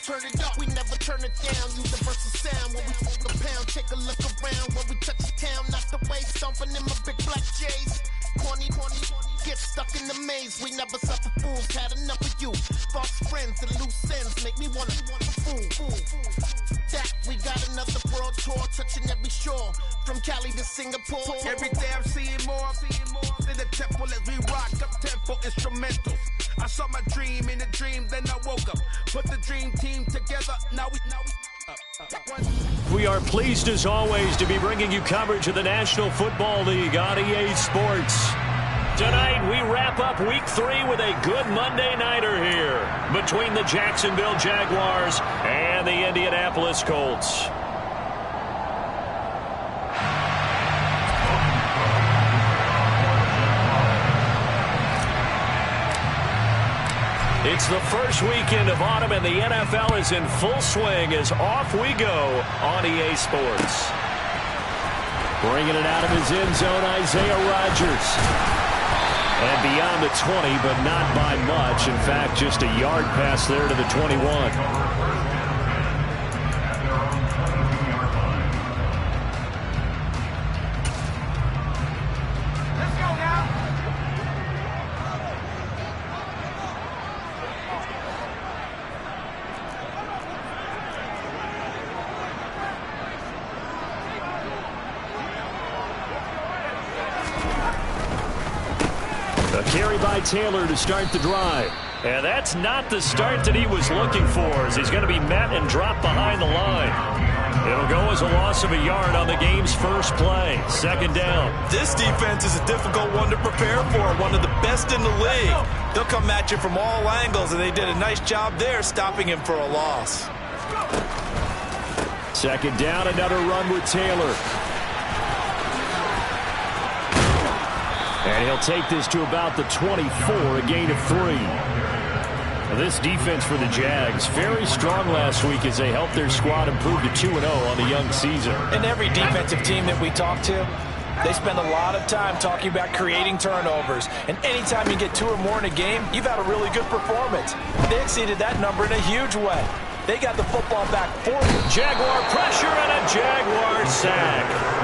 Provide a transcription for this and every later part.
turn it up, we never turn it down. Universal sound when we fold the pound. Take a look around when we touch the town. Not the way, stomping in my big black J's. Corny, get stuck in the maze. We never suffer fools, had enough of you. False friends and loose ends make me wanna fool. That we got another world tour, touching every shore, from Cali to Singapore. Every day I'm seeing more in the temple as we rock up tempo instrumentals. I saw my dream in a dream, then I woke up. Put the dream team together. Now we. We are pleased as always to be bringing you coverage of the National Football League on EA Sports. Tonight we wrap up Week 3 with a good Monday nighter here between the Jacksonville Jaguars and the Indianapolis Colts. It's the first weekend of autumn, and the NFL is in full swing as off we go on EA Sports. Bringing it out of his end zone, Isaiah Rodgers. And beyond the 20, but not by much. In fact, just a yard pass there to the 21. A carry by Taylor to start the drive. And that's not the start that he was looking for, as he's going to be met and dropped behind the line. It'll go as a loss of a yard on the game's first play. Second down. This defense is a difficult one to prepare for, one of the best in the league. They'll come at you from all angles, and they did a nice job there stopping him for a loss. Second down, another run with Taylor. And he'll take this to about the 24, a gain of 3. Now this defense for the Jags, very strong last week as they helped their squad improve to 2-0 on the young season. And every defensive team that we talk to, they spend a lot of time talking about creating turnovers. And anytime you get 2 or more in a game, you've had a really good performance. They exceeded that number in a huge way. They got the football back 4. Jaguar pressure and a Jaguar sack.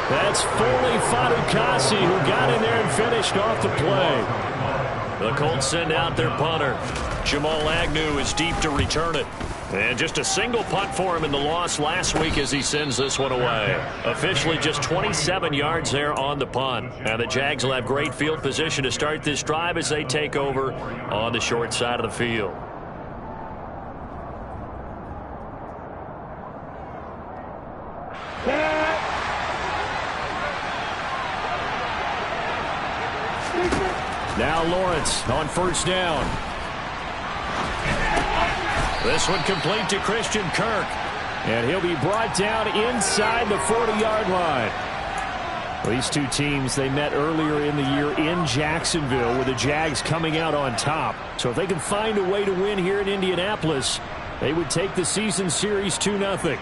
That's Foley Fatukasi who got in there and finished off the play. The Colts send out their punter. Jamal Agnew is deep to return it. And just a single punt for him in the loss last week as he sends this one away. Officially just 27 yards there on the punt. And the Jags will have great field position to start this drive as they take over on the short side of the field. Now Lawrence on first down. This one complete to Christian Kirk. And he'll be brought down inside the 40-yard line. These two teams, they met earlier in the year in Jacksonville with the Jags coming out on top. So if they can find a way to win here in Indianapolis, they would take the season series 2-0.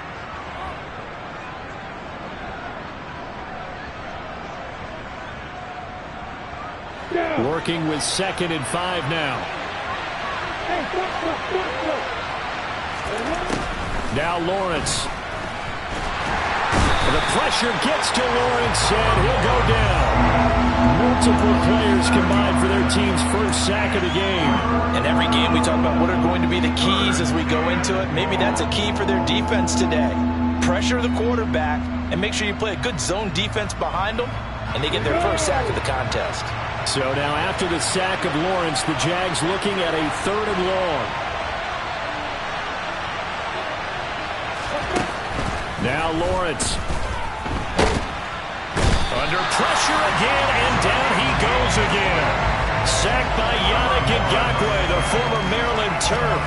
Working with 2nd and 5 now. Now Lawrence. The pressure gets to Lawrence, and he'll go down. Multiple players combined for their team's first sack of the game. And every game we talk about what are going to be the keys as we go into it. Maybe that's a key for their defense today. Pressure the quarterback and make sure you play a good zone defense behind them, and they get their first sack of the contest. So now after the sack of Lawrence, the Jags looking at a 3rd and long. Now Lawrence. Under pressure again, and down he goes again. Sacked by Yannick Ngakoue, the former Maryland Terp.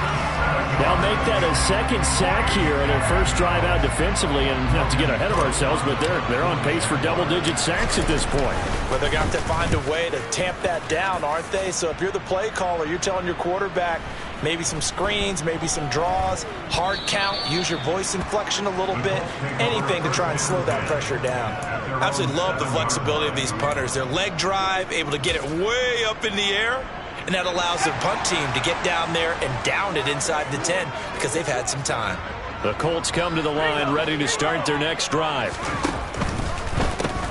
They'll make that a 2nd sack here in their first drive out defensively, and not to get ahead of ourselves, but they're on pace for double-digit sacks at this point. But they're going to have to find a way to tamp that down, aren't they? So if you're the play caller, you're telling your quarterback maybe some screens, maybe some draws, hard count, use your voice inflection a little bit, anything to try and slow that pressure down. I absolutely love the flexibility of these punters. Their leg drive, able to get it way up in the air, and that allows the punt team to get down there and down it inside the 10 because they've had some time. The Colts come to the line ready to start their next drive.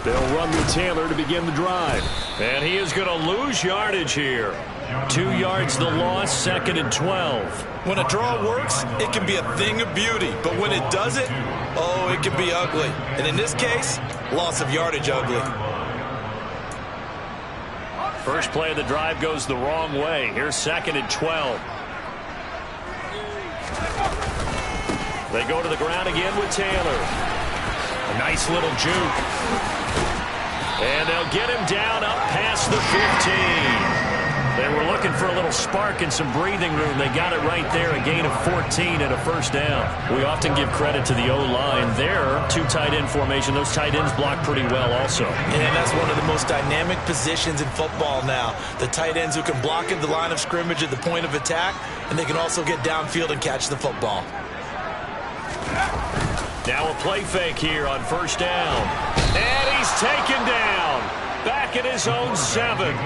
They'll run with Taylor to begin the drive. And he is going to lose yardage here. 2 yards the loss, 2nd and 12. When a draw works, it can be a thing of beauty. But when it doesn't, oh, it can be ugly. And in this case, loss of yardage ugly. First play of the drive goes the wrong way. Here's 2nd and 12. They go to the ground again with Taylor. A nice little juke. And they'll get him down up past the 15. They were looking for a little spark and some breathing room. They got it right there, a gain of 14 and a first down. We often give credit to the O-line. There, 2 tight end formation. Those tight ends block pretty well also. And that's one of the most dynamic positions in football now. The tight ends who can block at the line of scrimmage at the point of attack, and they can also get downfield and catch the football. Now a play fake here on first down. And he's taken down. Back at his own 7.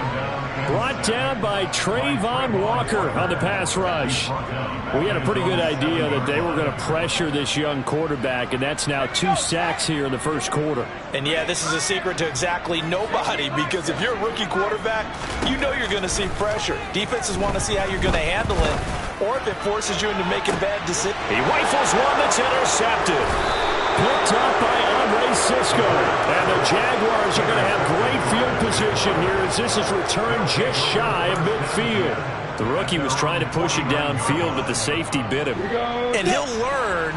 Brought down by Trayvon Walker on the pass rush. We had a pretty good idea that they were going to pressure this young quarterback, and that's now 2 sacks here in the first quarter. And yeah, this is a secret to exactly nobody, because if you're a rookie quarterback, you know you're going to see pressure. Defenses want to see how you're going to handle it, or if it forces you into making bad decisions. He rifles one that's intercepted. Picked up by Andre Cisco. And the Jaguars are going to have great field position here as this is returned just shy of midfield. The rookie was trying to push it downfield, but the safety bit him. And he'll learn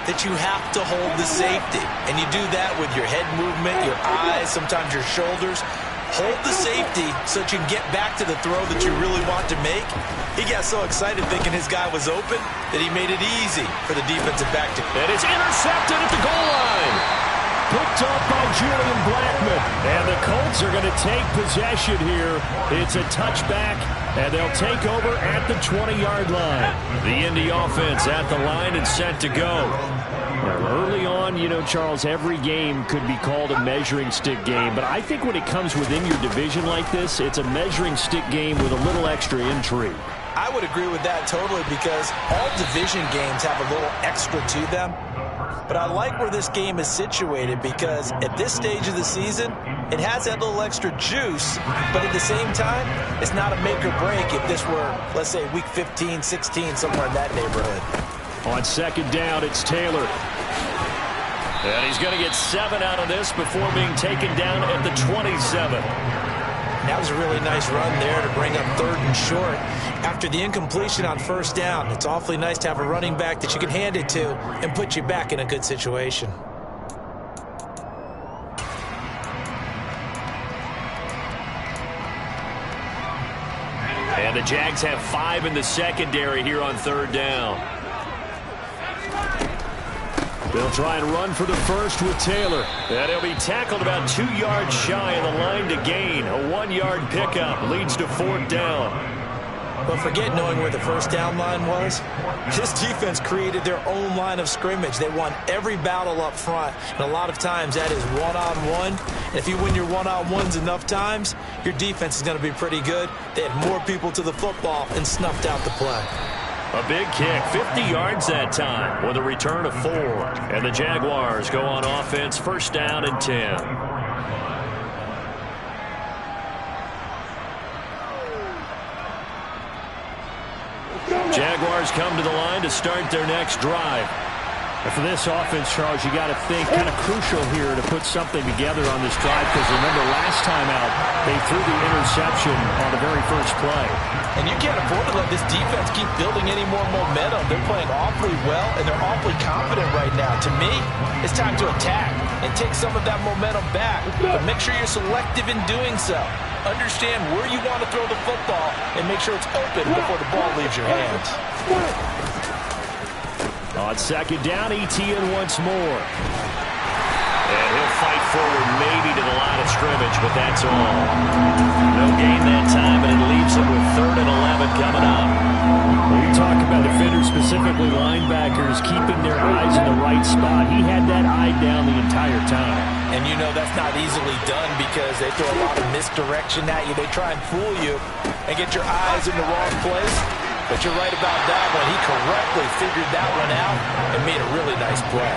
that you have to hold the safety. And you do that with your head movement, your eyes, sometimes your shoulders. Hold the safety so that you can get back to the throw that you really want to make. He got so excited thinking his guy was open that he made it easy for the defensive back to. And it's intercepted at the goal line. Picked up by Julian Blackmon. And the Colts are going to take possession here. It's a touchback, and they'll take over at the 20-yard line. The Indy offense at the line and set to go. Early on, you know, Charles, every game could be called a measuring stick game. But I think when it comes within your division like this, it's a measuring stick game with a little extra intrigue. I would agree with that totally, because all division games have a little extra to them. But I like where this game is situated, because at this stage of the season, it has that little extra juice. But at the same time, it's not a make or break if this were, let's say, week 15, 16, somewhere in that neighborhood. On second down, it's Taylor. And he's going to get 7 out of this before being taken down at the 27. That was a really nice run there to bring up 3rd and short. After the incompletion on first down, it's awfully nice to have a running back that you can hand it to and put you back in a good situation. And the Jags have 5 in the secondary here on 3rd down. They'll try and run for the first with Taylor. And he'll be tackled about 2 yards shy of the line to gain. A 1-yard pickup leads to 4th down. But forget knowing where the first down line was. This defense created their own line of scrimmage. They won every battle up front. And a lot of times that is one-on-one. And if you win your one-on-ones enough times, your defense is going to be pretty good. They had more people to the football and snuffed out the play. A big kick, 50 yards that time with a return of 4. And the Jaguars go on offense, first down and 10. Jaguars come to the line to start their next drive. And for this offense, Charles, you got to think kind of crucial here to put something together on this drive, because remember last time out they threw the interception on the very first play. And you can't afford to let this defense keep building any more momentum. They're playing awfully well, and they're awfully confident right now. To me, it's time to attack and take some of that momentum back. But make sure you're selective in doing so. Understand where you want to throw the football and make sure it's open before the ball leaves your hands. On second down, Etienne once more. And he'll fight forward maybe to the line of scrimmage, but that's all. No gain that time, and it leaves him with 3rd and 11 coming up. When you talk about defenders, specifically linebackers, keeping their eyes in the right spot, he had that eye down the entire time. And you know that's not easily done because they throw a lot of misdirection at you. They try and fool you and get your eyes in the wrong place. But you're right about that one. He correctly figured that one out and made a really nice play.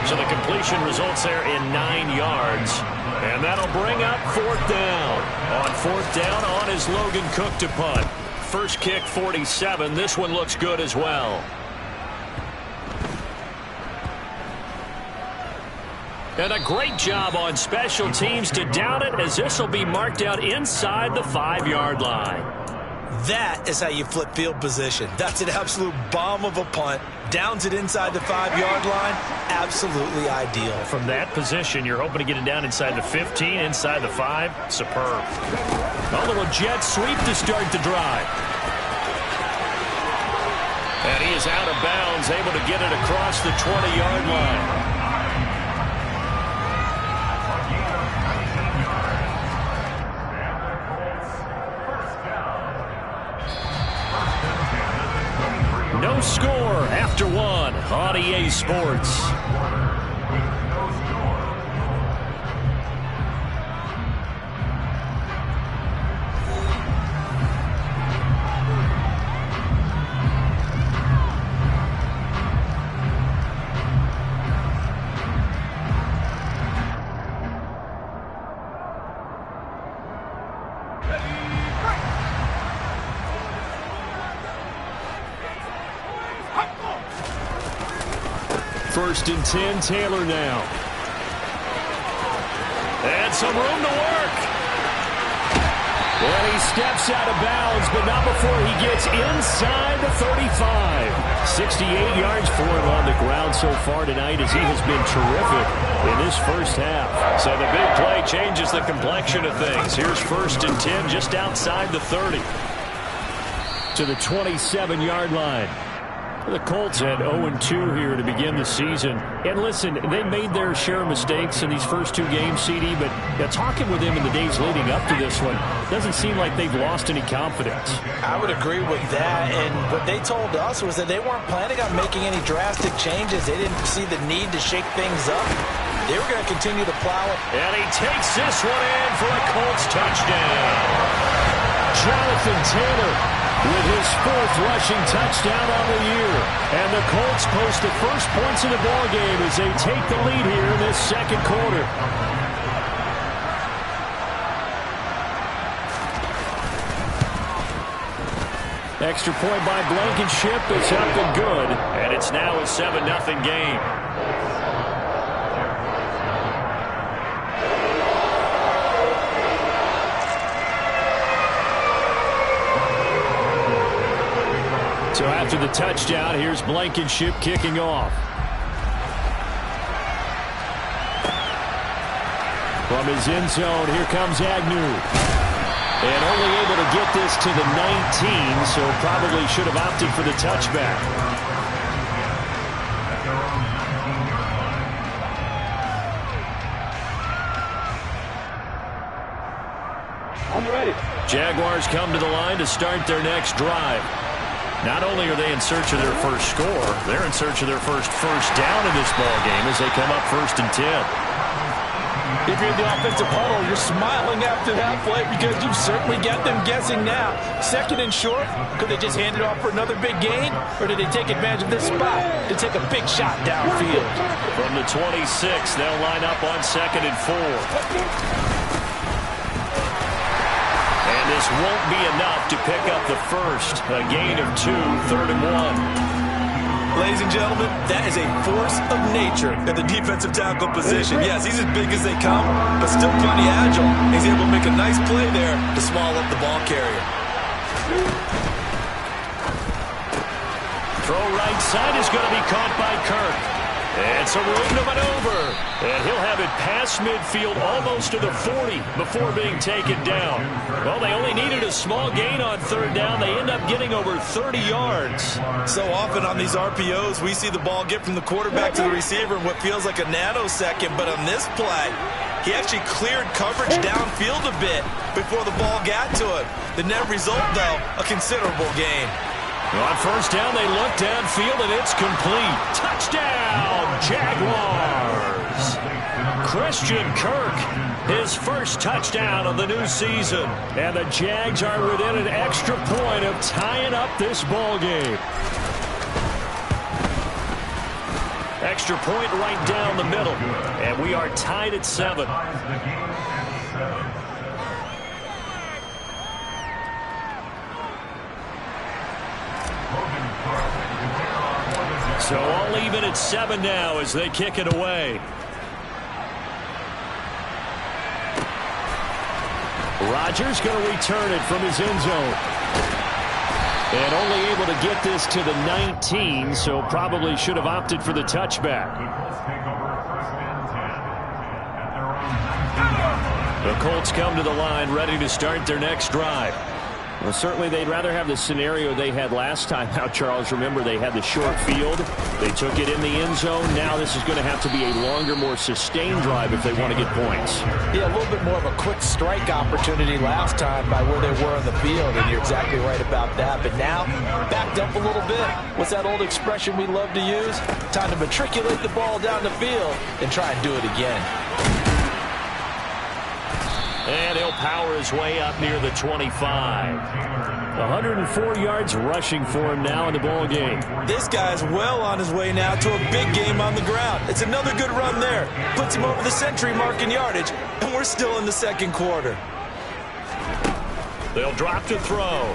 So the completion results there in 9 yards. And that'll bring up 4th down. On 4th down, on is Logan Cook to punt. First kick, 47. This one looks good as well. And a great job on special teams to down it, as this will be marked out inside the 5-yard line. That is how you flip field position. That's an absolute bomb of a punt. Downs it inside the 5-yard line. Absolutely ideal. From that position, you're hoping to get it down inside the 15, inside the 5. Superb. A little jet sweep to start the drive. And he is out of bounds, able to get it across the 20-yard line. No score after 1 on EA Sports. First and 10, Taylor now. And some room to work. And he steps out of bounds, but not before he gets inside the 35. 68 yards for him on the ground so far tonight, as he has been terrific in this first half. So the big play changes the complexion of things. Here's first and 10 just outside the 30. To the 27-yard line. The Colts had 0-2 here to begin the season. And listen, they made their share of mistakes in these first 2 games, CD, but talking with them in the days leading up to this one, doesn't seem like they've lost any confidence. I would agree with that, and what they told us was that they weren't planning on making any drastic changes. They didn't see the need to shake things up. They were going to continue to plow it. And he takes this one in for a Colts touchdown. Jonathan Taylor with his 4th rushing touchdown on the year. And the Colts post the first points of the ballgame as they take the lead here in this second quarter. Extra point by Blankenship. It's up and good. And it's now a 7-0 game. So after the touchdown, here's Blankenship kicking off. From his end zone, here comes Agnew. And only able to get this to the 19, so probably should have opted for the touchback. I'm ready. Jaguars come to the line to start their next drive. Not only are they in search of their first score, they're in search of their first down in this ball game as they come up 1st and 10. If you're the offensive huddle, you're smiling after that play because you've certainly got them guessing now. 2nd and short, could they just hand it off for another big gain, or did they take advantage of this spot to take a big shot downfield? From the 26, they'll line up on 2nd and 4. This won't be enough to pick up the first. A gain of 2, 3rd and 1. Ladies and gentlemen, that is a force of nature in the defensive tackle position. Yes, he's as big as they come, but still plenty agile. He's able to make a nice play there to swallow up the ball carrier. Throw right side is going to be caught by Kirk. And some room to maneuver. And he'll have it past midfield almost to the 40 before being taken down. Well, they only needed a small gain on 3rd down. They end up getting over 30 yards. So often on these RPOs, we see the ball get from the quarterback to the receiver in what feels like a nanosecond. But on this play, he actually cleared coverage downfield a bit before the ball got to him. The net result, though, a considerable gain. On 1st down, they look downfield, and it's complete. Touchdown, Jaguars! Christian Kirk, his first touchdown of the new season. And the Jags are within an extra point of tying up this ball game. Extra point right down the middle. And we are tied at 7. So all even at 7 now as they kick it away. Rodgers going to return it from his end zone. And only able to get this to the 19, so probably should have opted for the touchback. The Colts come to the line ready to start their next drive. Well, certainly they'd rather have the scenario they had last time out, Charles. Remember, they had the short field. They took it in the end zone. Now this is going to have to be a longer, more sustained drive if they want to get points. Yeah, a little bit more of a quick strike opportunity last time by where they were on the field, and you're exactly right about that. But now, backed up a little bit. What's that old expression we love to use? Time to matriculate the ball down the field and try and do it again. And he'll power his way up near the 25. 104 yards rushing for him now in the ball game. This guy's well on his way now to a big game on the ground. It's another good run there. Puts him over the century mark in yardage, and we're still in the second quarter. They'll drop to throw.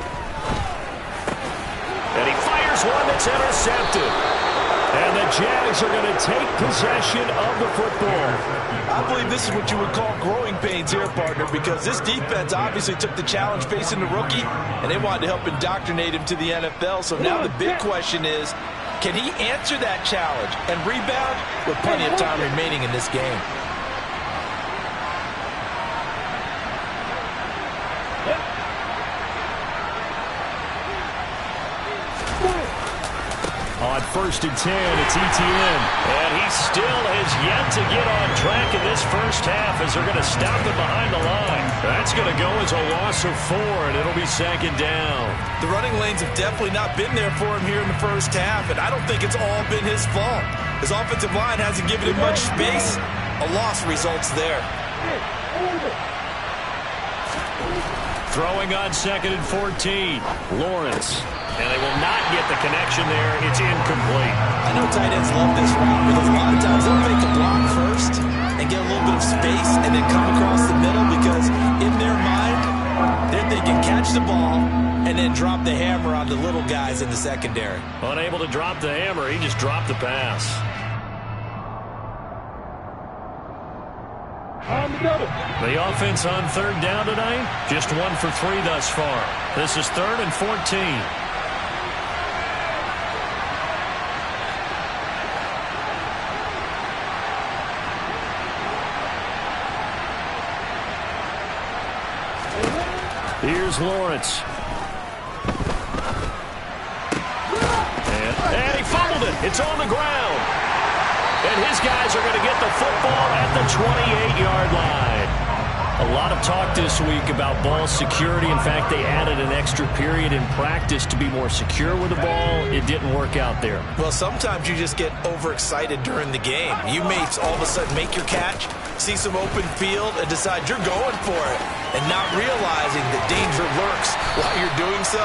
And he fires one that's intercepted. And the Jags are going to take possession of the football. I believe this is what you would call growing pains here, partner, because this defense obviously took the challenge facing the rookie, and they wanted to help indoctrinate him to the NFL. So now the big question is, can he answer that challenge and rebound with plenty of time remaining in this game? On 1st and 10, it's Etienne. And he still has yet to get on track in this first half as they're going to stop him behind the line. That's going to go as a loss of 4, and it'll be 2nd down. The running lanes have definitely not been there for him here in the first half, and I don't think it's all been his fault. His offensive line hasn't given him much space. A loss results there. Throwing on 2nd and 14. Lawrence. And they will not get the connection there. It's incomplete. I know tight ends love this route because a lot of times they'll make a block first and get a little bit of space and then come across the middle because in their mind, they're thinking catch the ball and then drop the hammer on the little guys in the secondary. Unable to drop the hammer, he just dropped the pass. The offense on 3rd down tonight, just 1 for 3 thus far. This is 3rd and 14. Here's Lawrence. And he fumbled it. It's on the ground. And his guys are going to get the football at the 28-yard line. A lot of talk this week about ball security. In fact, they added an extra period in practice to be more secure with the ball. It didn't work out there. Well, sometimes you just get overexcited during the game. You may all of a sudden make your catch, see some open field, and decide you're going for it, and not realizing that danger lurks while you're doing so.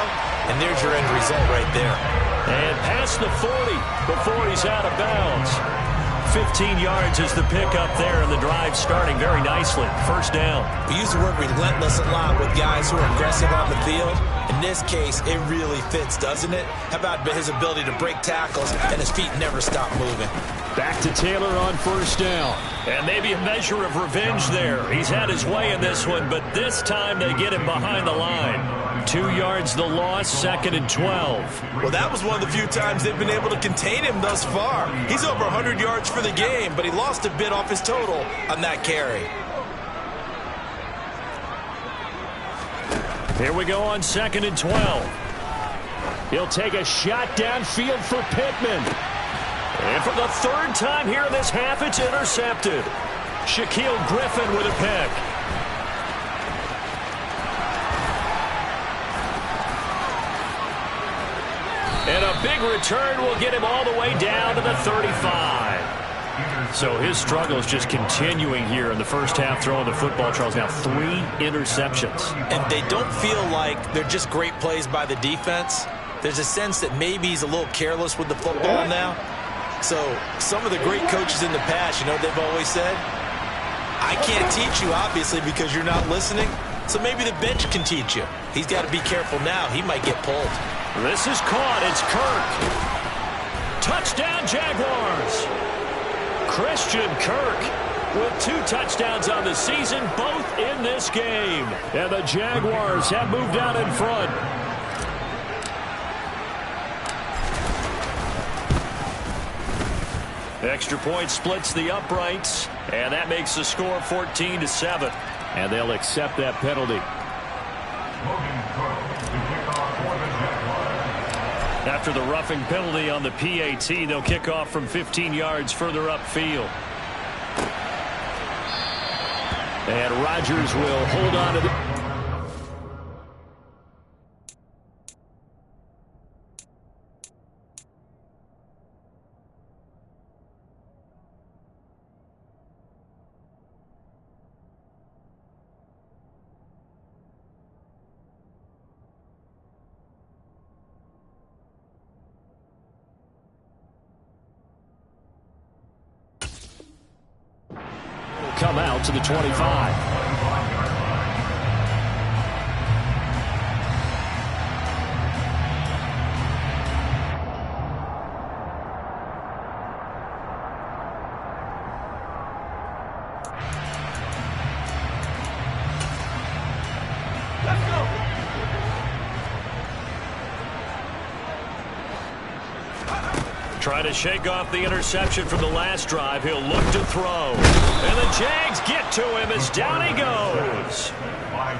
And there's your end result right there. And past the 40 before he's out of bounds. 15 yards is the pickup there, and the drive starting very nicely. 1st down. We use the word relentless a lot with guys who are aggressive on the field. In this case, it really fits, doesn't it? How about his ability to break tackles and his feet never stop moving? Back to Taylor on 1st down. And maybe a measure of revenge there. He's had his way in this one, but this time they get him behind the line. 2 yards the loss, 2nd and 12. Well, that was one of the few times they've been able to contain him thus far. He's over 100 yards for the game, but he lost a bit off his total on that carry. Here we go on 2nd and 12. He'll take a shot downfield for Pittman. And for the 3rd time here in this half, it's intercepted. Shaquill Griffin with a pick. And a big return will get him all the way down to the 35. So his struggle is just continuing here in the first half, throwing the football. Charles, now 3 interceptions. And they don't feel like they're just great plays by the defense. There's a sense that maybe he's a little careless with the football now. So some of the great coaches in the past, you know what they've always said? I can't teach you, obviously, because you're not listening. So maybe the bench can teach you. He's got to be careful now. He might get pulled. This is caught. It's Kirk. Touchdown, Jaguars. Christian Kirk with 2 touchdowns on the season, both in this game. And the Jaguars have moved out in front. Extra point splits the uprights, and that makes the score 14-7. And they'll accept that penalty. After the roughing penalty on the PAT, they'll kick off from 15 yards further upfield. And Rodgers will hold on to the... come out to the 25. Trying to shake off the interception from the last drive. He'll look to throw. And the Jags get to him as down he goes.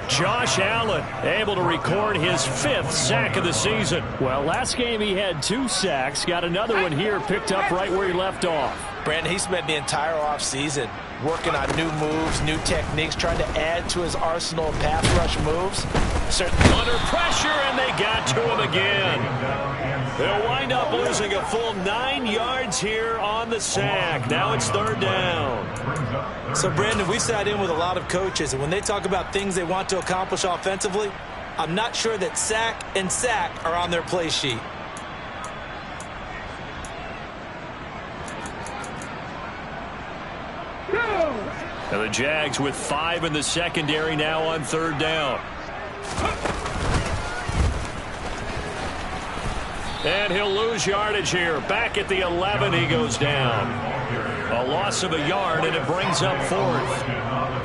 Josh Allen able to record his 5th sack of the season. Well, last game he had 2 sacks. Got another one here picked up right where he left off. Brandon, he spent the entire offseason working on new moves, new techniques, trying to add to his arsenal of pass rush moves. Certainly under pressure, and they got to him again. They'll wind up losing a full 9 yards here on the sack. Now it's 3rd down. So, Brandon, we sat in with a lot of coaches, and when they talk about things they want to accomplish offensively, I'm not sure that sack and sack are on their play sheet. And the Jags with 5 in the secondary now on 3rd down. And he'll lose yardage here. Back at the 11, he goes down. A loss of a yard, and it brings up 4th.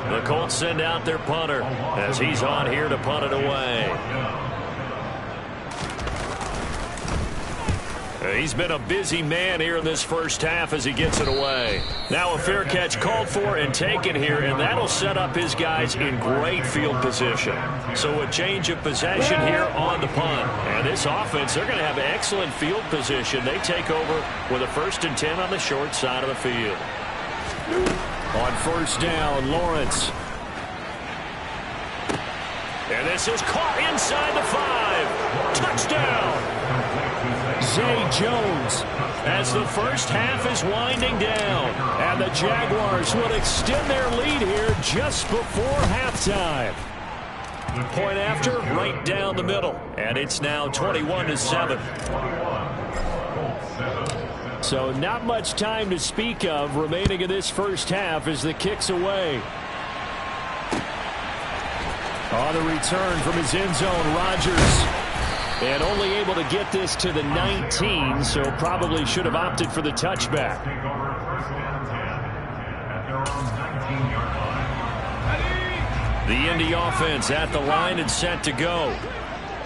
The Colts send out their punter as he's on here to punt it away. He's been a busy man here in this first half as he gets it away. Now a fair catch called for and taken here, and that'll set up his guys in great field position. So a change of possession here on the punt. And this offense, they're going to have excellent field position. They take over with a 1st and 10 on the short side of the field. On 1st down, Lawrence. And this is caught inside the 5. Touchdown! Zay Jones as the first half is winding down. And the Jaguars will extend their lead here just before halftime. Point after, right down the middle. And it's now 21-7. So not much time to speak of remaining in this first half as the kick's away. On the return from his end zone, Rodgers. And only able to get this to the 19, so probably should have opted for the touchback. The Indy offense at the line and set to go.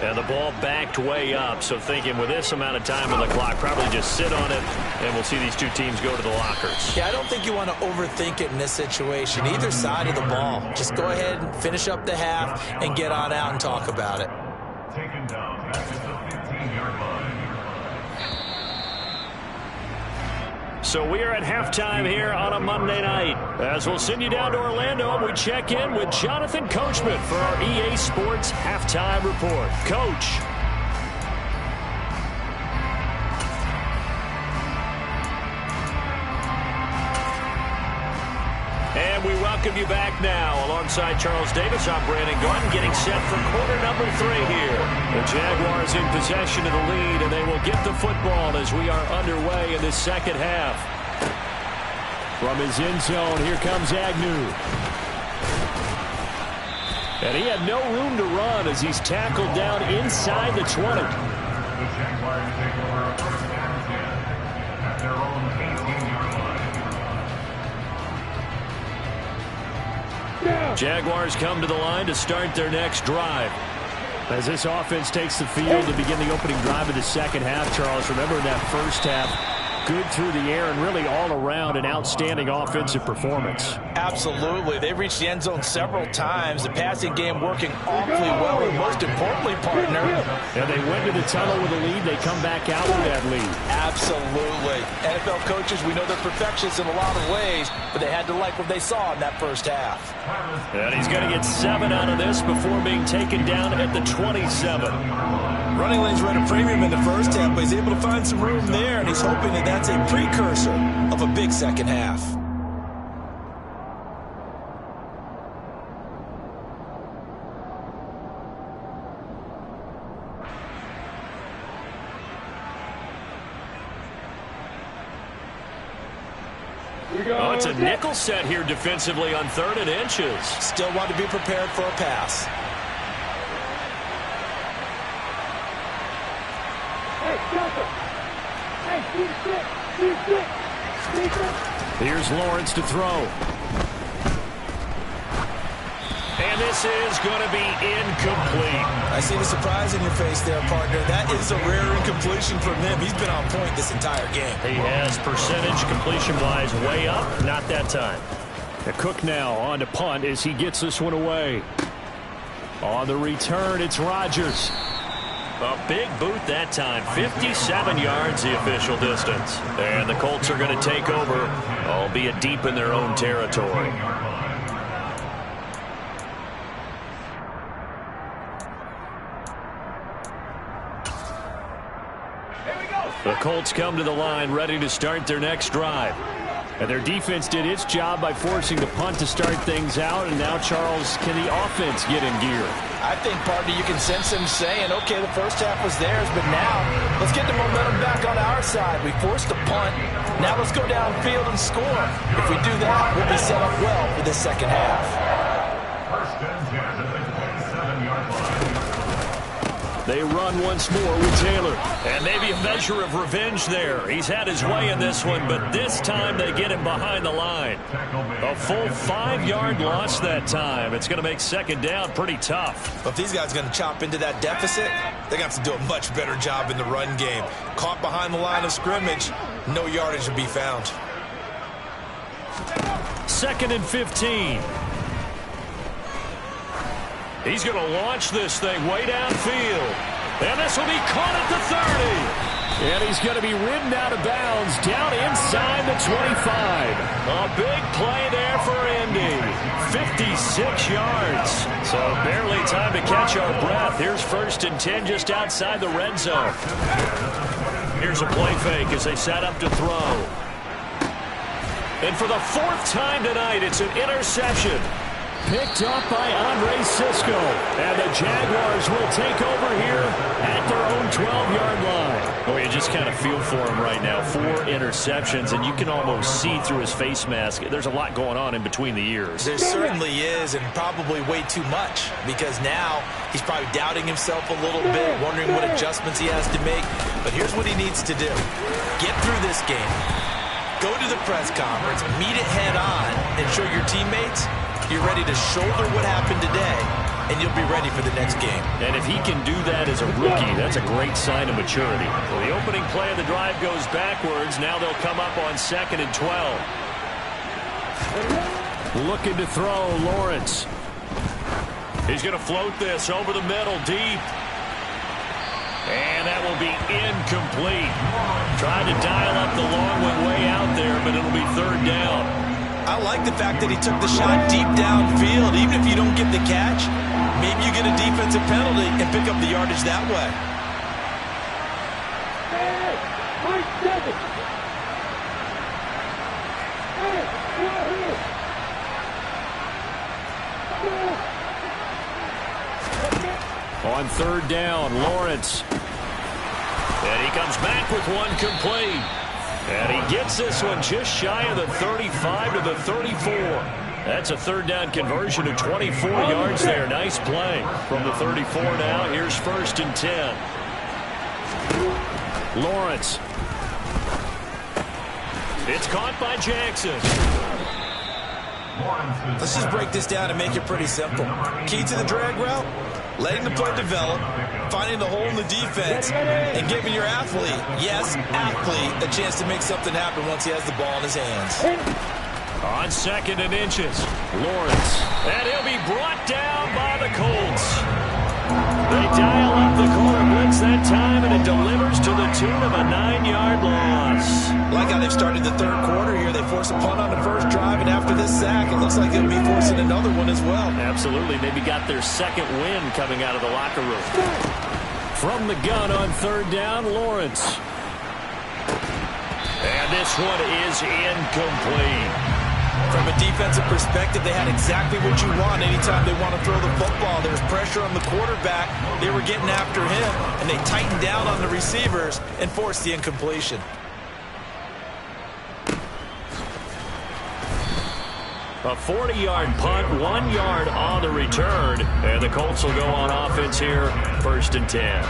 And the ball backed way up, so thinking with this amount of time on the clock, probably just sit on it, and we'll see these 2 teams go to the lockers. Yeah, I don't think you want to overthink it in this situation. Either side of the ball. Just go ahead and finish up the half and get on out and talk about it. Taken down at the 15-yard line. So we are at halftime here on a Monday night. As we'll send you down to Orlando, and we check in with Jonathan Coachman for our EA Sports Halftime Report. Coach. And we welcome you back now. Alongside Charles Davis, I'm Brandon Gordon, getting set for quarter number 3 here. The Jaguars in possession of the lead, and they will get the football as we are underway in this second half. From his end zone, here comes Agnew. And he had no room to run as he's tackled down inside the 20. The Jaguars take over a first and 10 at their own 18-yard line. Jaguars come to the line to start their next drive. As this offense takes the field to begin the opening drive of the second half, Charles, remember in that first half, good through the air and really all around an outstanding offensive performance. Absolutely. They reached the end zone several times. The passing game working awfully well, and most importantly, partner. And they went to the tunnel with a lead. They come back out with that lead. Absolutely. NFL coaches, we know they're perfectionists in a lot of ways, but they had to like what they saw in that first half. And he's going to get 7 out of this before being taken down at the 27. Running lanes were at a premium in the first half, but he's able to find some room there, and he's hoping that that's a precursor of a big second half. Oh, it's a nickel set here defensively on 3rd and inches. Still want to be prepared for a pass. Here's Lawrence to throw. And this is going to be incomplete. I see the surprise in your face there, partner. That is a rare incompletion from him. He's been on point this entire game. He has percentage completion-wise way up. Not that time. The Cook now on to punt as he gets this one away. On the return, it's Rodgers. A big boot that time. 57 yards the official distance. And the Colts are going to take over, albeit deep in their own territory. The Colts come to the line ready to start their next drive. And their defense did its job by forcing the punt to start things out. And now, Charles, can the offense get in gear? I think, partner, you can sense him saying, okay, the first half was theirs, but now let's get the momentum back on our side. We forced a punt. Now let's go downfield and score. If we do that, we'll be set up well for this second half. First and 10 at the 27-yard line. They run once more with Taylor. And maybe a measure of revenge there. He's had his way in this one, but this time they get him behind the line. A full 5-yard loss that time. It's going to make second down pretty tough. But if these guys are going to chop into that deficit, they're going to have to do a much better job in the run game. Caught behind the line of scrimmage, no yardage to be found. 2nd and 15. He's going to launch this thing way downfield. And this will be caught at the 30. And he's going to be ridden out of bounds down inside the 25. A big play there for Indy. 56 yards. So barely time to catch our breath. Here's 1st and 10 just outside the red zone. Here's a play fake as they set up to throw. And for the 4th time tonight, it's an interception. Picked up by Andre Cisco. And the Jaguars will take over here at their own 12-yard line. Oh, you just kind of feel for him right now. 4 interceptions, and you can almost see through his face mask. There's a lot going on in between the ears. There certainly is, and probably way too much, because now he's probably doubting himself a little bit, wondering what adjustments he has to make. But here's what he needs to do. Get through this game. Go to the press conference, meet it head on, and show your teammates you're ready to shoulder what happened today, and you'll be ready for the next game. And if he can do that as a rookie, that's a great sign of maturity. Well, the opening play of the drive goes backwards. Now they'll come up on 2nd and 12. Looking to throw, Lawrence. He's going to float this over the middle, deep. And that will be incomplete. Tried to dial up the long one way out there, but it'll be 3rd down. I like the fact that he took the shot deep downfield. Even if you don't get the catch, maybe you get a defensive penalty and pick up the yardage that way. On third down, Lawrence. And he comes back with one complete. And he gets this one just shy of the 35 to the 34. That's a third down conversion of 24 yards there. Nice play from the 34 now. Here's 1st and 10. Lawrence. It's caught by Jackson. Let's just break this down and make it pretty simple. Key to the drag route, letting the play develop, finding the hole in the defense, and giving your athlete, yes, athlete, a chance to make something happen once he has the ball in his hands. On 2nd and inches, Lawrence. And he'll be brought down by the Colts. They dial up the corner blitz that time, and it delivers to the tune of a 9-yard loss. Like how they've started the third quarter here. They force a punt on the first drive, and after this sack, it looks like they'll be forcing another one as well. Absolutely. Maybe got their second win coming out of the locker room. From the gun on third down, Lawrence. And this one is incomplete. From a defensive perspective, they had exactly what you want anytime they want to throw the football. There was pressure on the quarterback. They were getting after him, and they tightened down on the receivers and forced the incompletion. A 40-yard punt, 1 yard on the return, and the Colts will go on offense here, 1st and 10.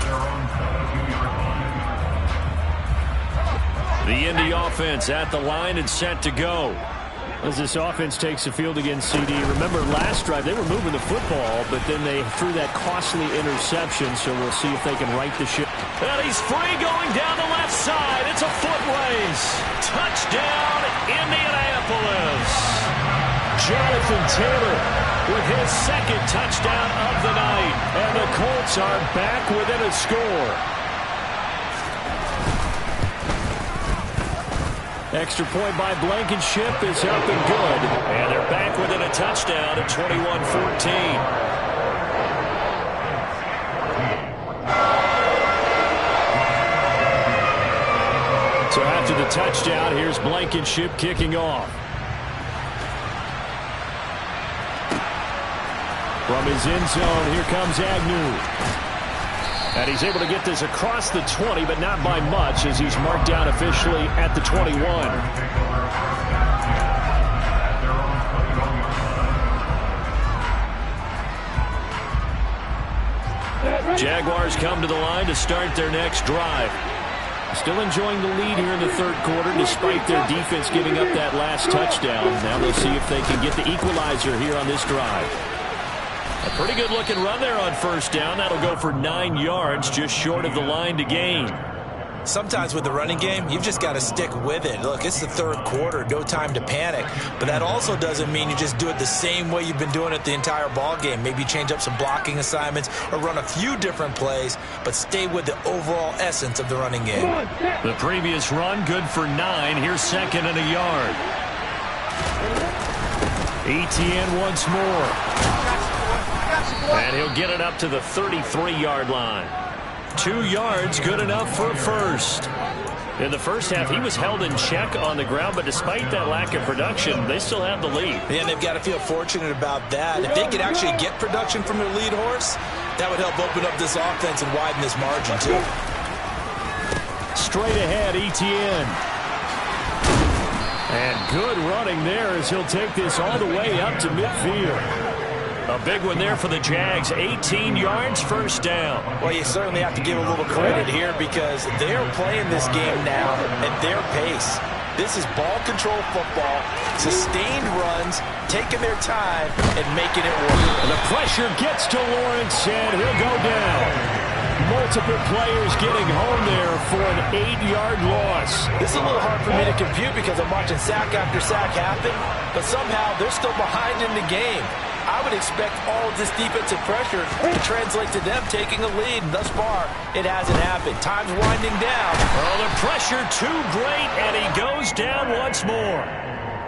The Indy offense at the line and set to go. As this offense takes the field against CD. Remember, last drive, they were moving the football, but then they threw that costly interception, so we'll see if they can right the ship. And he's free going down the left side. It's a foot race. Touchdown, Indianapolis. Jonathan Taylor with his 2nd touchdown of the night. And the Colts are back within a score. Extra point by Blankenship is up and good. And they're back within a touchdown at 21-14. So after the touchdown, here's Blankenship kicking off. From his end zone, here comes Agnew. And he's able to get this across the 20, but not by much, as he's marked down officially at the 21. Jaguars come to the line to start their next drive. Still enjoying the lead here in the third quarter, despite their defense giving up that last touchdown. Now they'll see if they can get the equalizer here on this drive. A pretty good-looking run there on 1st down. That'll go for 9 yards, just short of the line to gain. Sometimes with the running game, you've just got to stick with it. Look, it's the third quarter, no time to panic. But that also doesn't mean you just do it the same way you've been doing it the entire ball game. Maybe change up some blocking assignments or run a few different plays, but stay with the overall essence of the running game. The previous run, good for 9. Here's 2nd and a yard. Etienne once more. And he'll get it up to the 33-yard line. 2 yards, good enough for 1st. In the first half, he was held in check on the ground, but despite that lack of production, they still have the lead. Yeah, and they've got to feel fortunate about that. If they could actually get production from their lead horse, that would help open up this offense and widen this margin, too. Straight ahead, Etienne. And good running there as he'll take this all the way up to midfield. A big one there for the Jags. 18 yards, 1st down. Well, you certainly have to give a little credit here because they're playing this game now at their pace. This is ball control football, sustained runs, taking their time, and making it work. And the pressure gets to Lawrence, and he'll go down. Multiple players getting home there for an 8-yard loss. This is a little hard for me to compute because I'm watching sack after sack happen, but somehow they're still behind in the game. I would expect all of this defensive pressure to translate to them taking a lead. And thus far, it hasn't happened. Time's winding down. Oh, the pressure too great, and he goes down once more.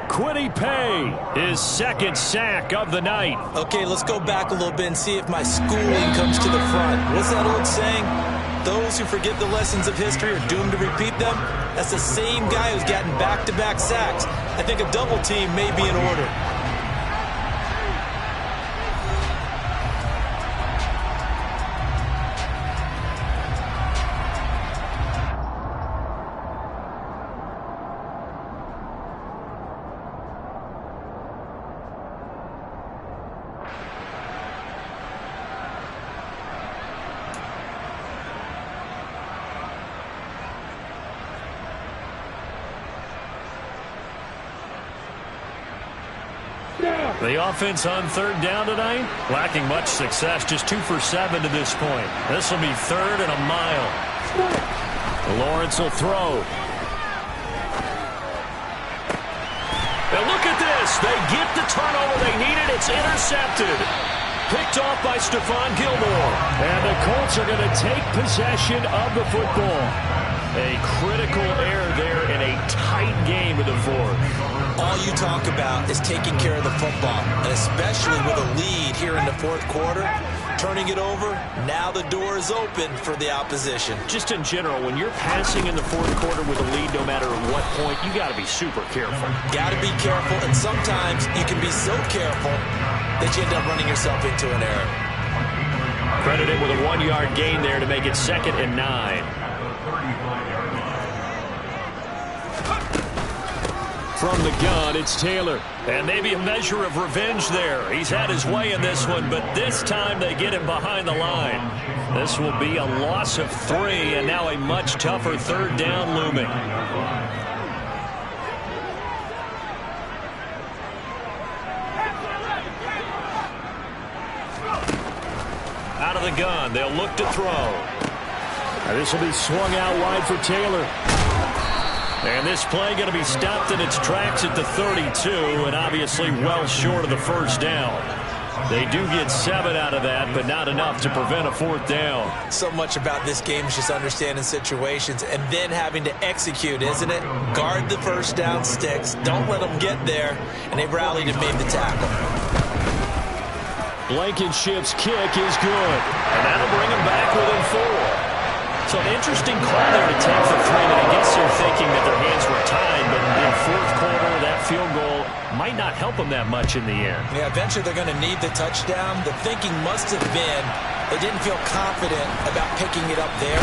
Kwity Paye, his 2nd sack of the night. Okay, let's go back a little bit and see if my schooling comes to the front. What's that old saying? Those who forget the lessons of history are doomed to repeat them. That's the same guy who's gotten back-to-back sacks. I think a double team may be in order. The offense on third down tonight, lacking much success, just 2 for 7 to this point. This will be 3rd and a mile. Lawrence will throw. And look at this. They get the turnover they needed. It's intercepted. Picked off by Stephon Gilmore. And the Colts are going to take possession of the football. A critical error there in a tight game in the fourth. All you talk about is taking care of the football, and especially with a lead here in the fourth quarter. Turning it over, now the door is open for the opposition. Just in general, when you're passing in the fourth quarter with a lead, no matter at what point, you got to be super careful. Got to be careful, and sometimes you can be so careful that you end up running yourself into an error. Credited with a 1-yard gain there to make it 2nd and 9. From the gun, it's Taylor. And maybe a measure of revenge there. He's had his way in this one, but this time they get him behind the line. This will be a loss of 3, and now a much tougher 3rd down looming. Out of the gun, they'll look to throw. Now this will be swung out wide for Taylor. And this play going to be stopped in its tracks at the 32, and obviously well short of the 1st down. They do get 7 out of that, but not enough to prevent a 4th down. So much about this game is just understanding situations and then having to execute, isn't it? Guard the 1st down sticks. Don't let them get there. And they rallied and made the tackle. Blankenship's kick is good. And that'll bring him back within 4. So an interesting call there to take for 3, and I guess they're thinking that their hands were tied, but in the 4th quarter, that field goal might not help them that much in the end. Yeah, eventually they're going to need the touchdown. The thinking must have been they didn't feel confident about picking it up there,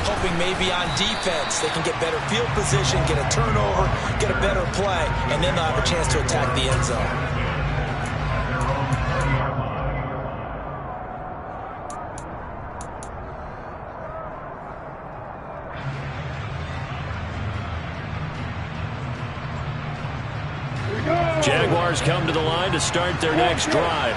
hoping maybe on defense they can get better field position, get a turnover, get a better play, and then they'll have a chance to attack the end zone. Jaguars come to the line to start their next drive.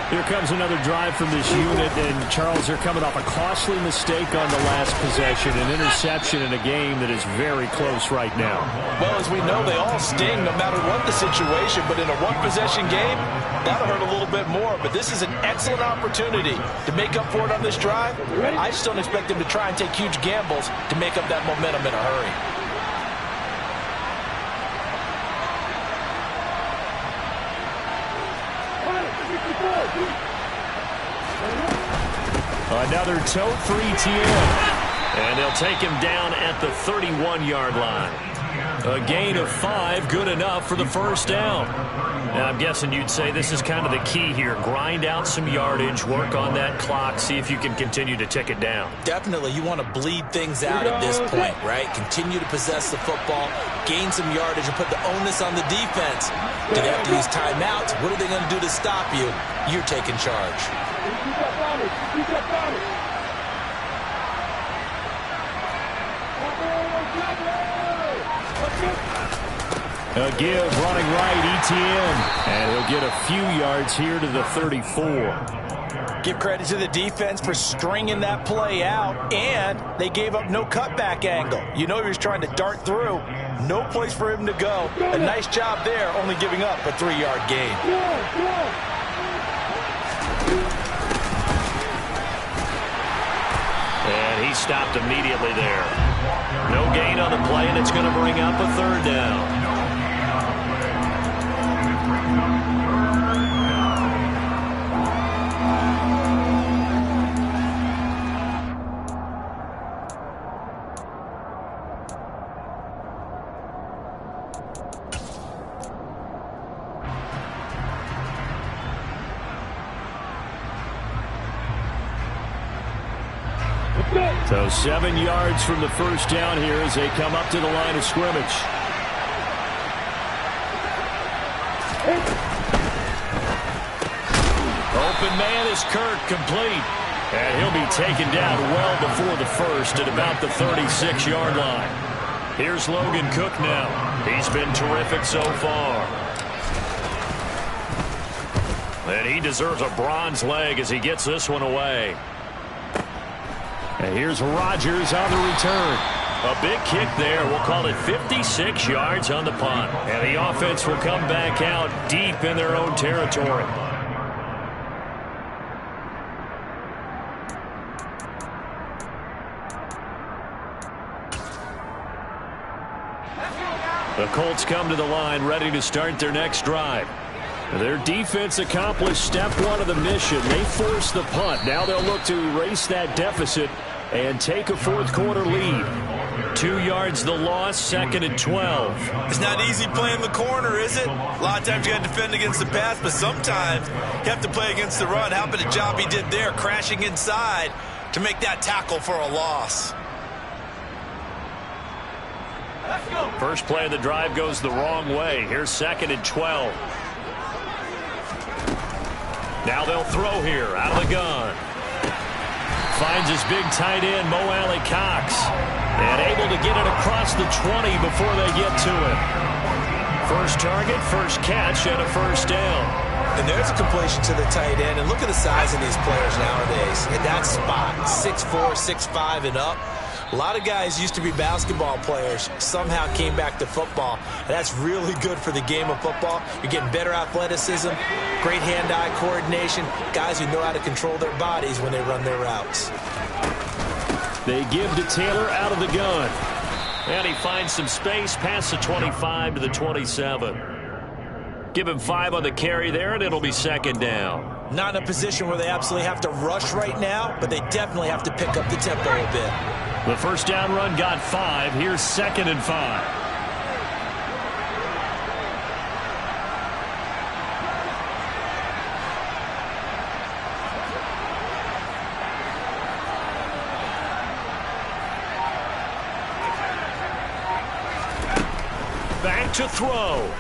Here comes another drive from this unit, and Charles, they're coming off a costly mistake on the last possession, an interception in a game that is very close right now. Well, as we know, they all sting no matter what the situation, but in a one-possession game, that'll hurt a little bit more. But this is an excellent opportunity to make up for it on this drive. I just don't expect them to try and take huge gambles to make up that momentum in a hurry. Another tote for ETN. And they'll take him down at the 31-yard line. A gain of 5, good enough for the 1st down. Now, I'm guessing you'd say this is kind of the key here. Grind out some yardage, work on that clock, see if you can continue to tick it down. Definitely. You want to bleed things out at this point, right? Continue to possess the football, gain some yardage, and put the onus on the defense. Do they have to use timeouts? What are they going to do to stop you? You're taking charge. A give running right, ETN. And he'll get a few yards here to the 34. Give credit to the defense for stringing that play out, and they gave up no cutback angle. You know he was trying to dart through. No place for him to go. A nice job there, only giving up a 3-yard gain. And he stopped immediately there. No gain on the play, and it's going to bring up a 3rd down. So 7 yards from the 1st down here as they come up to the line of scrimmage. Open man is Kirk, complete. And he'll be taken down well before the 1st at about the 36-yard line. Here's Logan Cook now. He's been terrific so far. And he deserves a bronze leg as he gets this one away. And here's Rodgers on the return. A big kick there. We'll call it 56 yards on the punt. And the offense will come back out deep in their own territory. The Colts come to the line ready to start their next drive. Their defense accomplished step one of the mission. They forced the punt. Now they'll look to erase that deficit and take a fourth quarter lead. 2 yards the loss, 2nd and 12. It's not easy playing the corner, is it? A lot of times you got to defend against the pass, but sometimes you have to play against the run. How about the job he did there, crashing inside to make that tackle for a loss? First play of the drive goes the wrong way. Here's 2nd and 12. Now they'll throw here out of the gun. Finds his big tight end, Mo Alley-Cox. And able to get it across the 20 before they get to it. First target, first catch, and a first down. And there's a completion to the tight end. And look at the size of these players nowadays. At that spot, 6'4", 6'5", and up. A lot of guys used to be basketball players, somehow came back to football. And that's really good for the game of football. You're getting better athleticism, great hand-eye coordination, guys who know how to control their bodies when they run their routes. They give to Taylor out of the gun. And he finds some space past the 25 to the 27. Give him 5 on the carry there, and it'll be 2nd down. Not in a position where they absolutely have to rush right now, but they definitely have to pick up the tempo a bit. The first down run got 5. Here's 2nd and 5. Back to throw.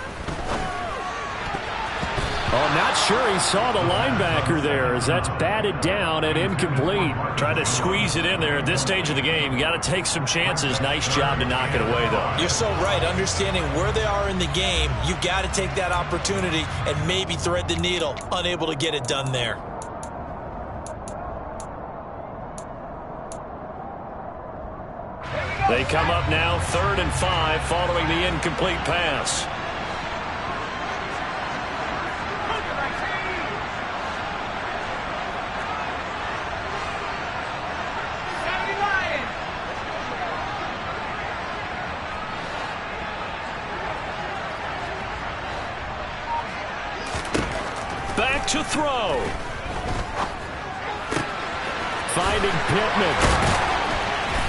Oh, not sure he saw the linebacker there as that's batted down and incomplete. Trying to squeeze it in there at this stage of the game. You got to take some chances. Nice job to knock it away, though. You're so right. Understanding where they are in the game, you got to take that opportunity and maybe thread the needle. Unable to get it done there. They come up now 3rd and 5 following the incomplete pass. Back to throw. Finding Pittman.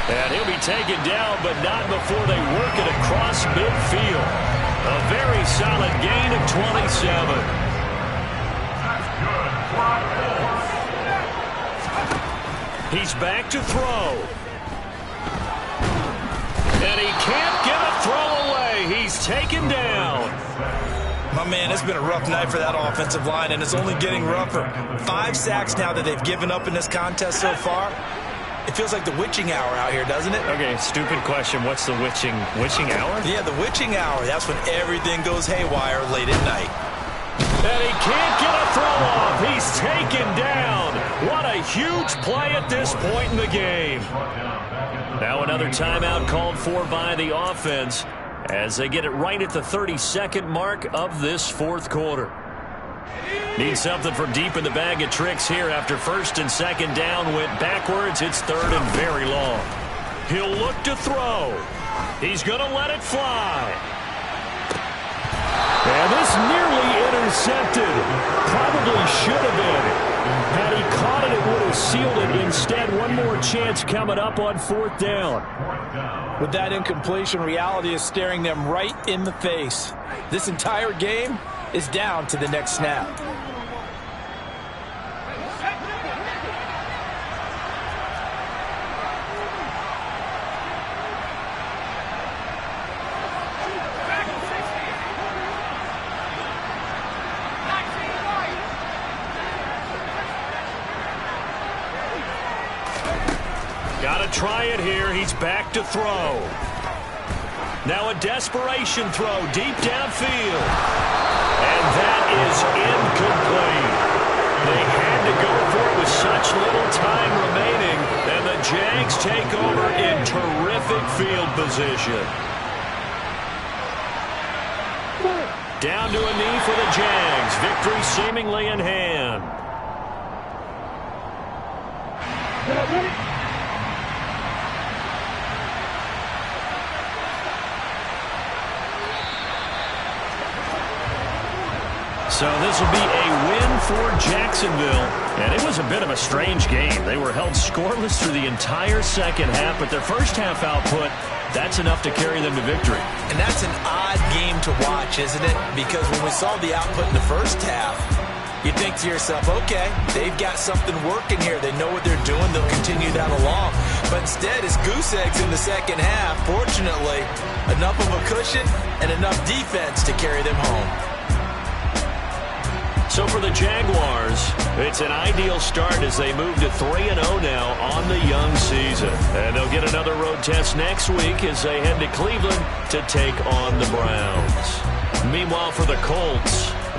And he'll be taken down, but not before they work it across midfield. A very solid gain of 27. He's back to throw. And he can't get a throw away. He's taken down. My man, it's been a rough night for that offensive line, and it's only getting rougher. 5 sacks now that they've given up in this contest so far. It feels like the witching hour out here, doesn't it? Okay, stupid question. What's the witching hour? Yeah, the witching hour. That's when everything goes haywire late at night. And he can't get a throw off. He's taken down. What a huge play at this point in the game. Now another timeout called for by the offense as they get it right at the 32nd mark of this fourth quarter. Need something from deep in the bag of tricks here after 1st and 2nd down went backwards. It's 3rd and very long. He'll look to throw. He's going to let it fly. And this nearly intercepted. Probably should have been. Had he caught it, it would have sealed it. Instead, one more chance coming up on 4th down. With that incompletion, reality is staring them right in the face. This entire game is down to the next snap. Got to try it here. He's back to throw. Now a desperation throw deep downfield. And that is incomplete. They had to go for it with such little time remaining, and the Jags take over in terrific field position. Down to a knee for the Jags. Victory seemingly in hand. So this will be a win for Jacksonville. And it was a bit of a strange game. They were held scoreless through the entire second half, but their first half output, that's enough to carry them to victory. And that's an odd game to watch, isn't it? Because when we saw the output in the first half, you think to yourself, okay, they've got something working here. They know what they're doing. They'll continue that along. But instead, it's goose eggs in the second half. Fortunately, enough of a cushion and enough defense to carry them home. So for the Jaguars, it's an ideal start as they move to 3-0 now on the young season. And they'll get another road test next week as they head to Cleveland to take on the Browns. Meanwhile, for the Colts,